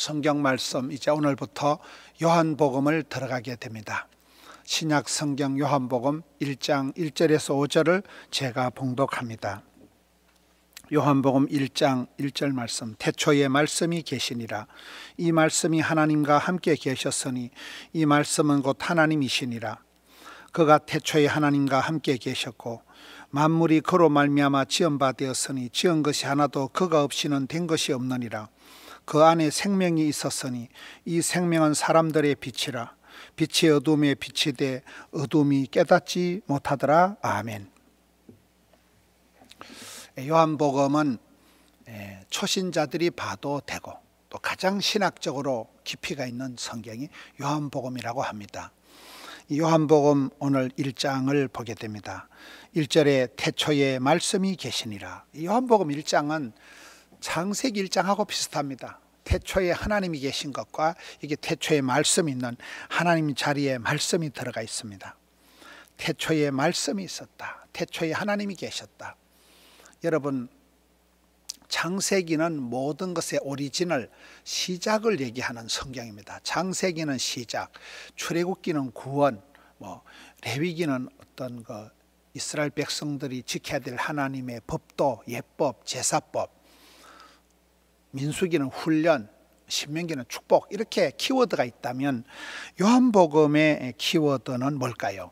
성경 말씀 이제 오늘부터 요한복음을 들어가게 됩니다. 신약 성경 요한복음 1장 1절에서 5절을 제가 봉독합니다. 요한복음 1장 1절 말씀. 태초에 말씀이 계시니라. 이 말씀이 하나님과 함께 계셨으니 이 말씀은 곧 하나님이시니라. 그가 태초에 하나님과 함께 계셨고 만물이 그로 말미암아 지은 바 되었으니 지은 것이 하나도 그가 없이는 된 것이 없느니라. 그 안에 생명이 있었으니 이 생명은 사람들의 빛이라. 빛이 어둠에 비치되 어둠이 깨닫지 못하더라. 아멘. 요한복음은 초신자들이 봐도 되고 또 가장 신학적으로 깊이가 있는 성경이 요한복음이라고 합니다. 이 요한복음 오늘 1장을 보게 됩니다. 1절에 태초에 말씀이 계시니라. 이 요한복음 1장은 창세기 1장하고 비슷합니다. 태초에 하나님이 계신 것과 이게 태초에 말씀이 있는 하나님 자리에 말씀이 들어가 있습니다. 태초에 말씀이 있었다. 태초에 하나님이 계셨다. 여러분, 창세기는 모든 것의 오리지널, 시작을 얘기하는 성경입니다. 창세기는 시작, 출애굽기는 구원, 레위기는 어떤 이스라엘 백성들이 지켜야 될 하나님의 법도, 예법, 제사법, 민수기는 훈련, 신명기는 축복, 이렇게 키워드가 있다면 요한복음의 키워드는 뭘까요?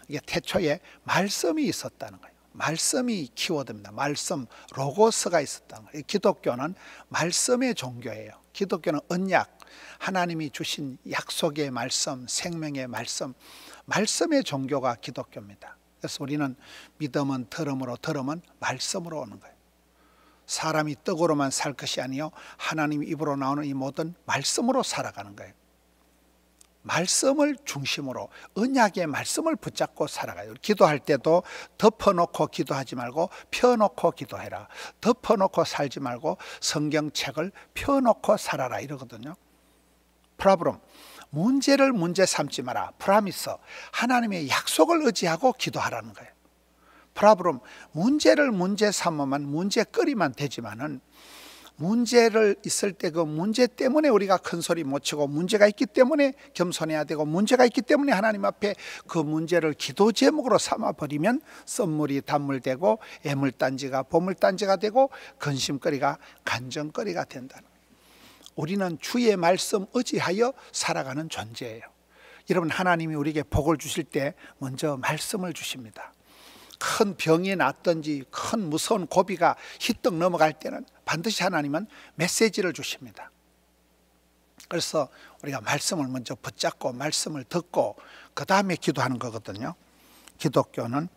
이게 태초에 말씀이 있었다는 거예요. 말씀이 키워드입니다. 말씀, 로고스가 있었다는 거예요. 기독교는 말씀의 종교예요. 기독교는 언약, 하나님이 주신 약속의 말씀, 생명의 말씀, 말씀의 종교가 기독교입니다. 그래서 우리는 믿음은 들음으로, 들음은 말씀으로 오는 거예요. 사람이 떡으로만 살 것이 아니요 하나님 입으로 나오는 이 모든 말씀으로 살아가는 거예요. 말씀을 중심으로 언약의 말씀을 붙잡고 살아가요. 기도할 때도 덮어놓고 기도하지 말고 펴놓고 기도해라. 덮어놓고 살지 말고 성경책을 펴놓고 살아라 이러거든요. 프라브롬, 문제를 문제 삼지 마라. 프라미스, 하나님의 약속을 의지하고 기도하라는 거예요. 프라브롬, 문제를 문제 삼으면 문제거리만 되지만은 문제를 있을 때 그 문제 때문에 우리가 큰 소리 못 치고 문제가 있기 때문에 겸손해야 되고 문제가 있기 때문에 하나님 앞에 그 문제를 기도 제목으로 삼아버리면 썸물이 단물되고 애물단지가 보물단지가 되고 근심거리가 간정거리가 된다는 거예요. 우리는 주의 말씀 의지하여 살아가는 존재예요. 여러분, 하나님이 우리에게 복을 주실 때 먼저 말씀을 주십니다. 큰 병이 났든지 큰 무서운 고비가 휘떡 넘어갈 때는 반드시 하나님은 메시지를 주십니다. 그래서 우리가 말씀을 먼저 붙잡고 말씀을 듣고 그 다음에 기도하는 거거든요. 기독교는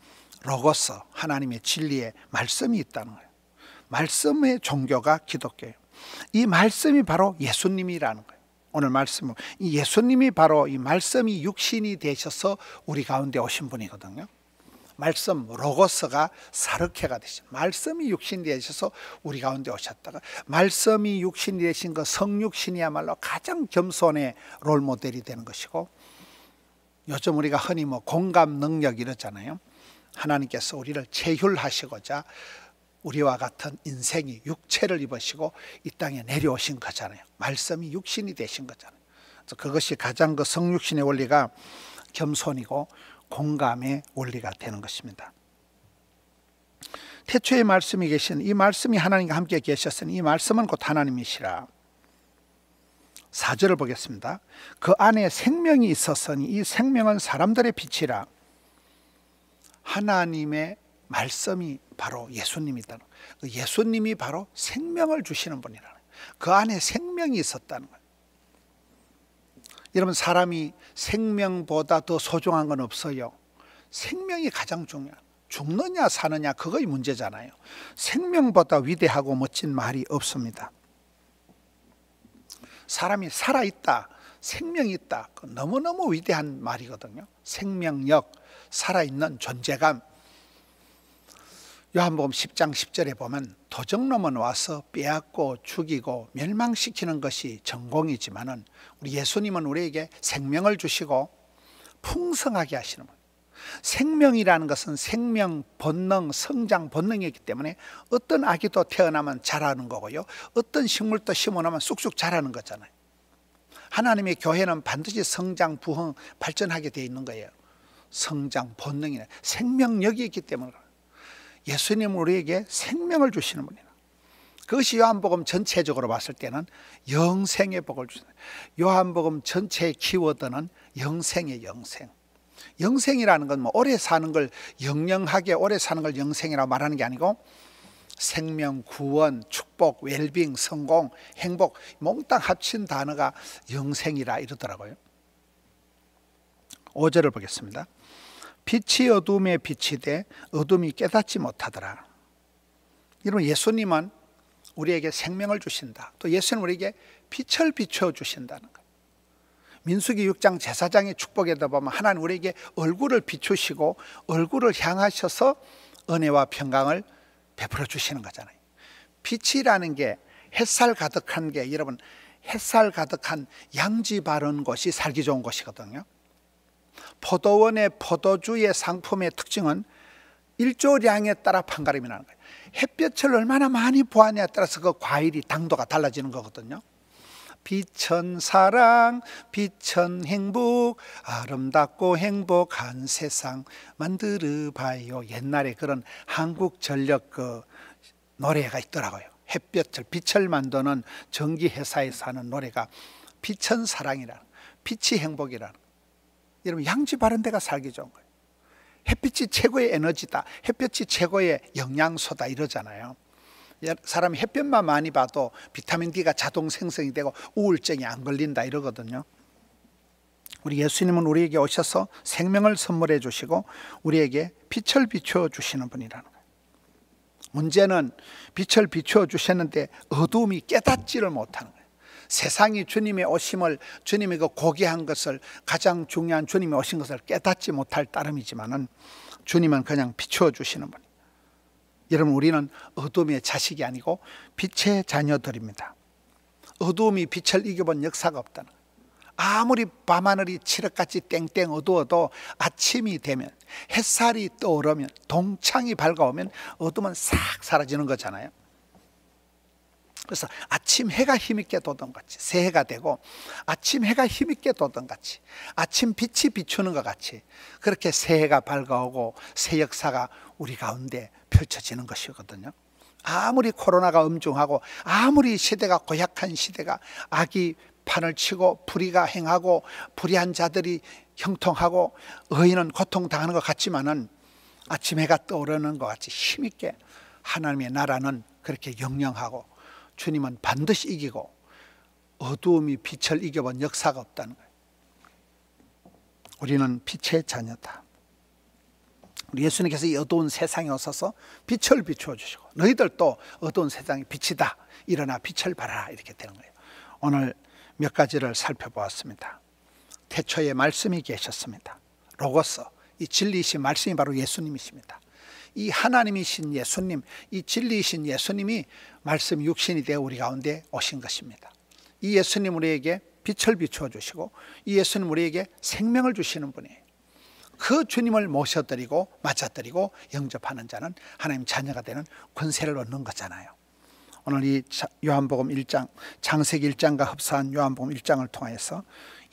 로고스, 하나님의 진리의 말씀이 있다는 거예요. 말씀의 종교가 기독교예요. 이 말씀이 바로 예수님이라는 거예요. 오늘 말씀은 이 예수님이 바로 이 말씀이 육신이 되셔서 우리 가운데 오신 분이거든요. 말씀, 로고스가 사르케가 되신, 말씀이 육신이 되셔서 우리 가운데 오셨다가 말씀이 육신이 되신 그 성육신이야말로 가장 겸손의 롤모델이 되는 것이고, 요즘 우리가 흔히 공감 능력 이러잖아요. 하나님께서 우리를 체휼하시고자 우리와 같은 인생이 육체를 입으시고 이 땅에 내려오신 거잖아요. 말씀이 육신이 되신 거잖아요. 그래서 그것이 가장 그 성육신의 원리가 겸손이고 공감의 원리가 되는 것입니다. 태초에 말씀이 계신, 이 말씀이 하나님과 함께 계셨으니 이 말씀은 곧 하나님이시라. 4절을 보겠습니다. 그 안에 생명이 있었으니 이 생명은 사람들의 빛이라. 하나님의 말씀이 바로 예수님이다. 예수님이 바로 생명을 주시는 분이라는 거예요. 그 안에 생명이 있었다는 거예요. 여러분, 사람이 생명보다 더 소중한 건 없어요. 생명이 가장 중요해요. 죽느냐 사느냐 그거의 문제잖아요. 생명보다 위대하고 멋진 말이 없습니다. 사람이 살아있다, 생명이 있다, 너무너무 위대한 말이거든요. 생명력, 살아있는 존재감. 요한복음 10장 10절에 보면 도적놈은 와서 빼앗고 죽이고 멸망시키는 것이 전공이지만은 우리 예수님은 우리에게 생명을 주시고 풍성하게 하시는 거예요. 생명이라는 것은 생명 본능, 성장 본능이기 때문에 어떤 아기도 태어나면 자라는 거고요, 어떤 식물도 심어놓으면 쑥쑥 자라는 거잖아요. 하나님의 교회는 반드시 성장, 부흥, 발전하게 되어 있는 거예요. 성장, 본능이나 생명력이 있기 때문에 예수님은 우리에게 생명을 주시는 분이다. 그것이 요한복음 전체적으로 봤을 때는 영생의 복을 주신다. 요한복음 전체의 키워드는 영생의 영생. 영생이라는 건 뭐 오래 사는 걸, 영영하게 오래 사는 걸 영생이라고 말하는 게 아니고 생명, 구원, 축복, 웰빙, 성공, 행복 몽땅 합친 단어가 영생이라 이러더라고요. 5절을 보겠습니다. 빛이 어둠에 빛이 돼 어둠이 깨닫지 못하더라. 여러분, 예수님은 우리에게 생명을 주신다. 또 예수님은 우리에게 빛을 비춰 주신다는 거예요. 민수기 6장 제사장의 축복에다 보면 하나님 우리에게 얼굴을 비추시고 얼굴을 향하셔서 은혜와 평강을 베풀어 주시는 거잖아요. 빛이라는 게 햇살 가득한 게, 여러분, 햇살 가득한 양지 바른 곳이 살기 좋은 곳이거든요. 포도원의 포도주의 상품의 특징은 일조량에 따라 판가름이 나는 거예요. 햇볕을 얼마나 많이 보았냐에 따라서 그 과일이 당도가 달라지는 거거든요. 빛은 사랑, 빛은 행복, 아름답고 행복한 세상 만들어 봐요. 옛날에 그런 한국전력 그 노래가 있더라고요. 햇볕을, 빛을 만드는 전기회사에서 하는 노래가 빛은 사랑이라는, 빛이 행복이라는. 여러분, 양지 바른 데가 살기 좋은 거예요. 햇빛이 최고의 에너지다, 햇볕이 최고의 영양소다 이러잖아요. 사람이 햇볕만 많이 봐도 비타민 D가 자동 생성이 되고 우울증이 안 걸린다 이러거든요. 우리 예수님은 우리에게 오셔서 생명을 선물해 주시고 우리에게 빛을 비추어 주시는 분이라는 거예요. 문제는 빛을 비추어 주셨는데 어두움이 깨닫지를 못하는 거예요. 세상이 주님의 오심을, 주님의 그 고귀한 것을, 가장 중요한 주님이 오신 것을 깨닫지 못할 따름이지만은 주님은 그냥 비추어 주시는 분. 여러분, 우리는 어둠의 자식이 아니고 빛의 자녀들입니다. 어두움이 빛을 이겨본 역사가 없다는 거예요. 아무리 밤하늘이 칠흑같이 땡땡 어두워도 아침이 되면, 햇살이 떠오르면, 동창이 밝아오면 어둠은 싹 사라지는 거잖아요. 그래서 아침 해가 힘있게 돋던 같이 새해가 되고, 아침 해가 힘있게 돋던 같이, 아침 빛이 비추는 것 같이 그렇게 새해가 밝아오고 새 역사가 우리 가운데 펼쳐지는 것이거든요. 아무리 코로나가 엄중하고 아무리 시대가 고약한 시대가, 악이 판을 치고 불의가 행하고 불의한 자들이 형통하고 의인은 고통당하는 것 같지만은 아침 해가 떠오르는 것 같이 힘있게 하나님의 나라는 그렇게 영영하고 주님은 반드시 이기고 어두움이 빛을 이겨본 역사가 없다는 거예요. 우리는 빛의 자녀다. 우리 예수님께서 이 어두운 세상에 오셔서 빛을 비추어 주시고 너희들도 어두운 세상이 빛이다, 일어나 빛을 발하라, 이렇게 되는 거예요. 오늘 몇 가지를 살펴보았습니다. 태초에 말씀이 계셨습니다. 로고스, 이 진리이신 말씀이 바로 예수님이십니다. 이 하나님이신 예수님, 이 진리이신 예수님이 말씀 육신이 되어 우리 가운데 오신 것입니다. 이 예수님 우리에게 빛을 비추어 주시고 이 예수님 우리에게 생명을 주시는 분이에요. 그 주님을 모셔드리고 맞아드리고 영접하는 자는 하나님 자녀가 되는 권세를 얻는 거잖아요. 오늘 이 요한복음 1장, 창세기 1장과 흡사한 요한복음 1장을 통해서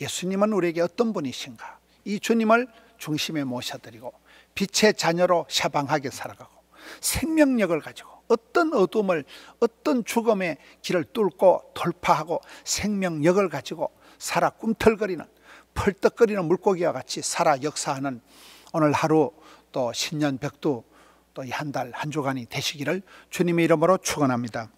예수님은 우리에게 어떤 분이신가, 이 주님을 중심에 모셔드리고 빛의 자녀로 샤방하게 살아가고 생명력을 가지고 어떤 어둠을, 어떤 죽음의 길을 뚫고 돌파하고 생명력을 가지고 살아 꿈틀거리는, 펄떡거리는 물고기와 같이 살아 역사하는 오늘 하루, 또 신년 벽두, 또 이 한 달, 한 주간이 되시기를 주님의 이름으로 축원합니다.